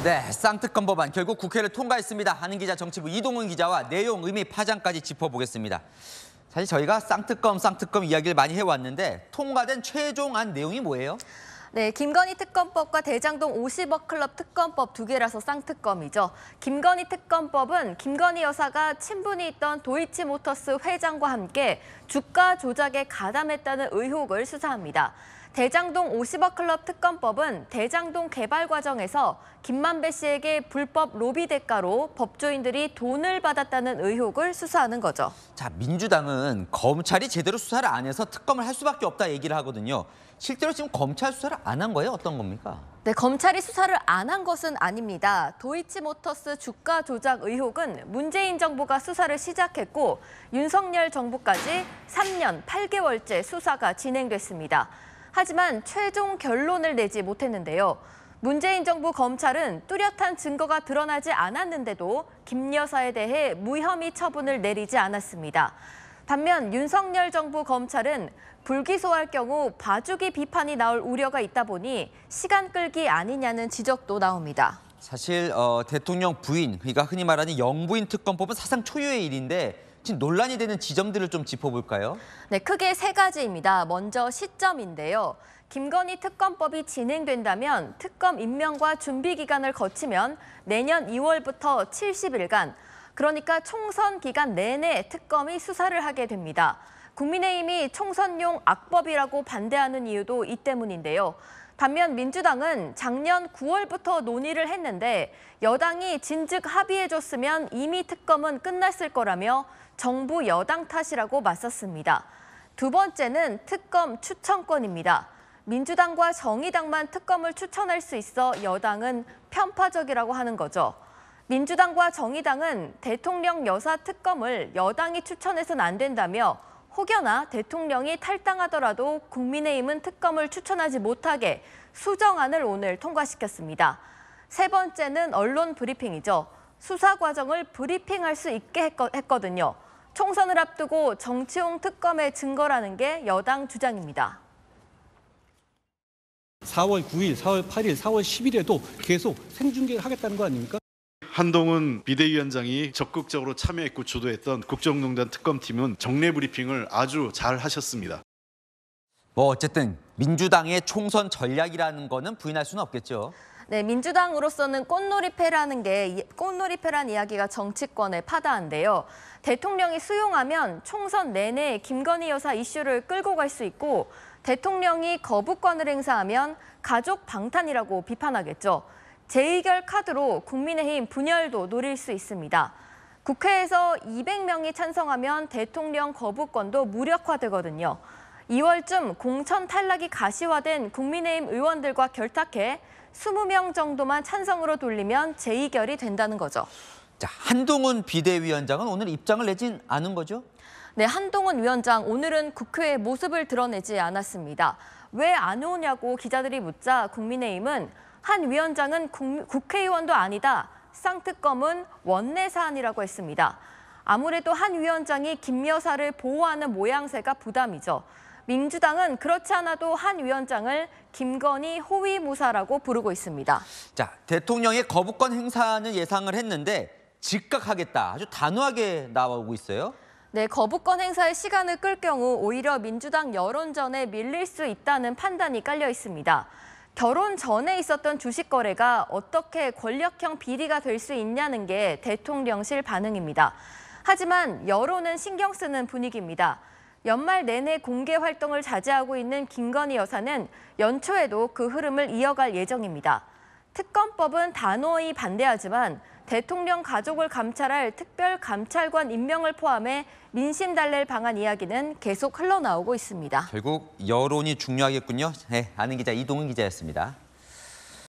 네, 쌍특검 법안 결국 국회를 통과했습니다. 하는 기자 정치부 이동훈 기자와 내용, 의미, 파장까지 짚어보겠습니다. 사실 저희가 쌍특검 이야기를 많이 해왔는데 통과된 최종안 내용이 뭐예요? 네, 김건희 특검법과 대장동 50억 클럽 특검법 두 개라서 쌍특검이죠. 김건희 특검법은 김건희 여사가 친분이 있던 도이치모터스 회장과 함께 주가 조작에 가담했다는 의혹을 수사합니다. 대장동 50억 클럽 특검법은 대장동 개발 과정에서 김만배 씨에게 불법 로비 대가로 법조인들이 돈을 받았다는 의혹을 수사하는 거죠. 자, 민주당은 검찰이 제대로 수사를 안 해서 특검을 할 수밖에 없다 얘기를 하거든요. 실제로 지금 검찰 수사를 안 한 거예요? 어떤 겁니까? 네, 검찰이 수사를 안 한 것은 아닙니다. 도이치모터스 주가 조작 의혹은 문재인 정부가 수사를 시작했고 윤석열 정부까지 3년 8개월째 수사가 진행됐습니다. 하지만 최종 결론을 내지 못했는데요. 문재인 정부 검찰은 뚜렷한 증거가 드러나지 않았는데도 김 여사에 대해 무혐의 처분을 내리지 않았습니다. 반면 윤석열 정부 검찰은 불기소할 경우 봐주기 비판이 나올 우려가 있다 보니 시간 끌기 아니냐는 지적도 나옵니다. 사실 대통령 부인, 그러니까 흔히 말하는 영부인 특검법은 사상 초유의 일인데 지금 논란이 되는 지점들을 좀 짚어볼까요? 네, 크게 세 가지입니다. 먼저 시점인데요. 김건희 특검법이 진행된다면 특검 임명과 준비 기간을 거치면 내년 2월부터 70일간, 그러니까 총선 기간 내내 특검이 수사를 하게 됩니다. 국민의힘이 총선용 악법이라고 반대하는 이유도 이 때문인데요. 반면 민주당은 작년 9월부터 논의를 했는데 여당이 진즉 합의해줬으면 이미 특검은 끝났을 거라며 정부 여당 탓이라고 맞섰습니다. 두 번째는 특검 추천권입니다. 민주당과 정의당만 특검을 추천할 수 있어 여당은 편파적이라고 하는 거죠. 민주당과 정의당은 대통령 여사 특검을 여당이 추천해서는 안 된다며 혹여나 대통령이 탈당하더라도 국민의힘은 특검을 추천하지 못하게 수정안을 오늘 통과시켰습니다. 세 번째는 언론 브리핑이죠. 수사 과정을 브리핑할 수 있게 했거든요. 총선을 앞두고 정치용 특검의 증거라는 게 여당 주장입니다. 4월 9일, 4월 8일, 4월 10일에도 계속 생중계를 하겠다는 거 아닙니까? 한동훈 비대위원장이 적극적으로 참여했고 주도했던 국정농단 특검팀은 정례 브리핑을 아주 잘 하셨습니다. 어쨌든 민주당의 총선 전략이라는 거는 부인할 수는 없겠죠. 네, 민주당으로서는 꽃놀이패라는 꽃놀이패란 이야기가 정치권의 파다한데요. 대통령이 수용하면 총선 내내 김건희 여사 이슈를 끌고 갈 수 있고 대통령이 거부권을 행사하면 가족 방탄이라고 비판하겠죠. 재의결 카드로 국민의힘 분열도 노릴 수 있습니다. 국회에서 200명이 찬성하면 대통령 거부권도 무력화되거든요. 2월쯤 공천 탈락이 가시화된 국민의힘 의원들과 결탁해 20명 정도만 찬성으로 돌리면 재의결이 된다는 거죠. 자, 한동훈 비대위원장은 오늘 입장을 내진 않은 거죠? 네, 한동훈 위원장 오늘은 국회에 모습을 드러내지 않았습니다. 왜 안 오냐고 기자들이 묻자 국민의힘은 한 위원장은 국회의원도 아니다. 쌍특검은 원내 사안이라고 했습니다. 아무래도 한 위원장이 김 여사를 보호하는 모양새가 부담이죠. 민주당은 그렇지 않아도 한 위원장을 김건희 호위무사라고 부르고 있습니다. 자, 대통령의 거부권 행사는 예상을 했는데 즉각하겠다. 아주 단호하게 나오고 있어요. 네, 거부권 행사의 시간을 끌 경우 오히려 민주당 여론전에 밀릴 수 있다는 판단이 깔려 있습니다. 결혼 전에 있었던 주식 거래가 어떻게 권력형 비리가 될 수 있냐는 게 대통령실 반응입니다. 하지만 여론은 신경 쓰는 분위기입니다. 연말 내내 공개 활동을 자제하고 있는 김건희 여사는 연초에도 그 흐름을 이어갈 예정입니다. 특검법은 단호히 반대하지만 대통령 가족을 감찰할 특별감찰관 임명을 포함해 민심 달랠 방안 이야기는 계속 흘러나오고 있습니다. 결국 여론이 중요하겠군요. 네, 아는 기자 이동훈 기자였습니다.